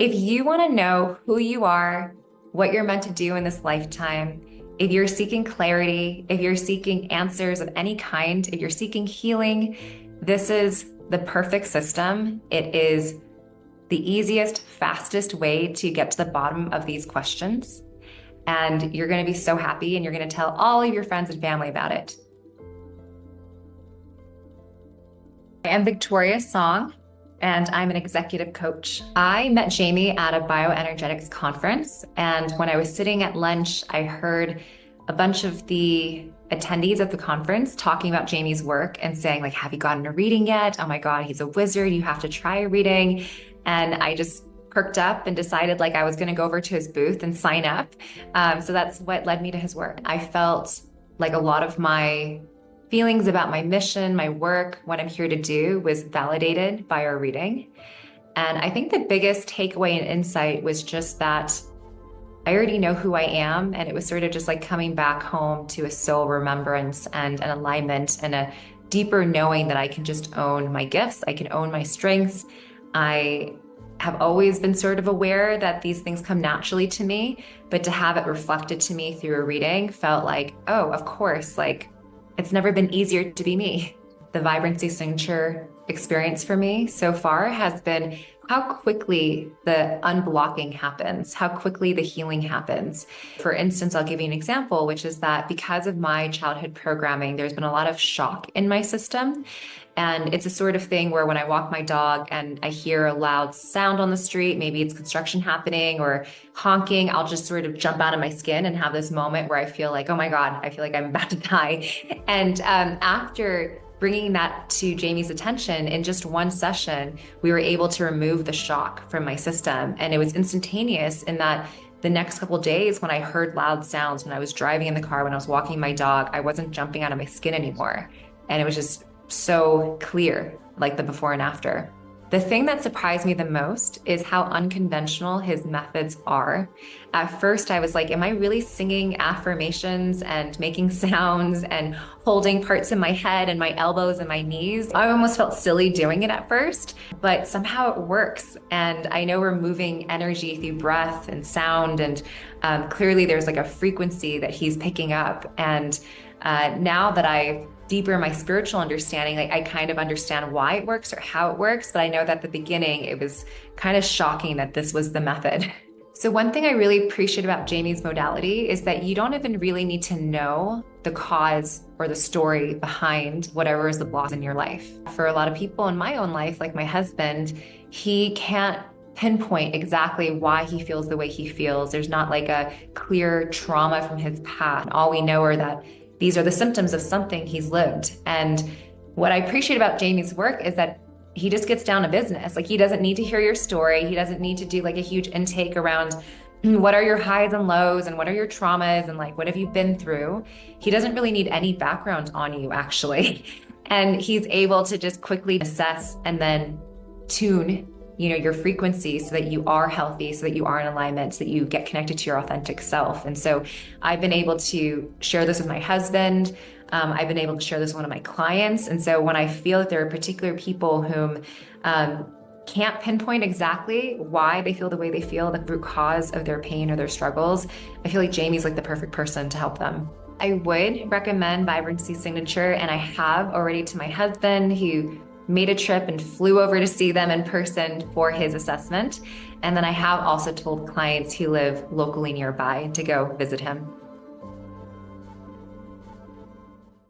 If you want to know who you are, what you're meant to do in this lifetime, if you're seeking clarity, if you're seeking answers of any kind, if you're seeking healing, this is the perfect system. It is the easiest, fastest way to get to the bottom of these questions. And you're going to be so happy and you're going to tell all of your friends and family about it. I am Victoria Song, and I'm an executive coach. I met Jamie at a bioenergetics conference, and when I was sitting at lunch, I heard a bunch of the attendees at the conference talking about Jamie's work and saying, like, have you gotten a reading yet? Oh my God, he's a wizard. You have to try a reading. And I just perked up and decided like I was going to go over to his booth and sign up. So that's what led me to his work. I felt like a lot of my feelings about my mission, my work, what I'm here to do was validated by our reading. And I think the biggest takeaway and insight was just that I already know who I am. And it was sort of just like coming back home to a soul remembrance and an alignment and a deeper knowing that I can just own my gifts. I can own my strengths. I have always been sort of aware that these things come naturally to me, but to have it reflected to me through a reading felt like, oh, of course, like it's never been easier to be me. The Vibrancy signature experience for me so far has been how quickly the unblocking happens, how quickly the healing happens. For instance, I'll give you an example, which is that because of my childhood programming, there's been a lot of shock in my system. And it's a sort of thing where when I walk my dog and I hear a loud sound on the street, maybe it's construction happening or honking, I'll just sort of jump out of my skin and have this moment where I feel like, oh my God, I feel like I'm about to die. And after bringing that to Jamie's attention in just one session, we were able to remove the shock from my system. And it was instantaneous in that the next couple of days when I heard loud sounds, when I was driving in the car, when I was walking my dog, I wasn't jumping out of my skin anymore. And it was just so clear, like the before and after. The thing that surprised me the most is how unconventional his methods are. At first, I was like, am I really singing affirmations and making sounds and holding parts in my head and my elbows and my knees? I almost felt silly doing it at first, but somehow it works. And I know we're moving energy through breath and sound, and clearly there's like a frequency that he's picking up. And now that I've deeper in my spiritual understanding, like I kind of understand why it works or how it works, but I know that at the beginning it was kind of shocking that this was the method. So one thing I really appreciate about Jamie's modality is that you don't even really need to know the cause or the story behind whatever is the block in your life. For a lot of people in my own life, like my husband, he can't pinpoint exactly why he feels the way he feels. There's not like a clear trauma from his past. All we know are that these are the symptoms of something he's lived. And what I appreciate about Jamie's work is that he just gets down to business. Like he doesn't need to hear your story. He doesn't need to do like a huge intake around what are your highs and lows and what are your traumas and like what have you been through. He doesn't really need any background on you actually. And he's able to just quickly assess and then tune your frequency so that you are healthy, so that you are in alignment, so that you get connected to your authentic self. And so I've been able to share this with my husband. I've been able to share this with one of my clients. And so when I feel that there are particular people whom can't pinpoint exactly why they feel the way they feel, the root cause of their pain or their struggles, I feel like Jamie's like the perfect person to help them. I would recommend Vibrancy Signature, and I have already to my husband who made a trip and flew over to see them in person for his assessment. And then I have also told clients who live locally nearby to go visit him.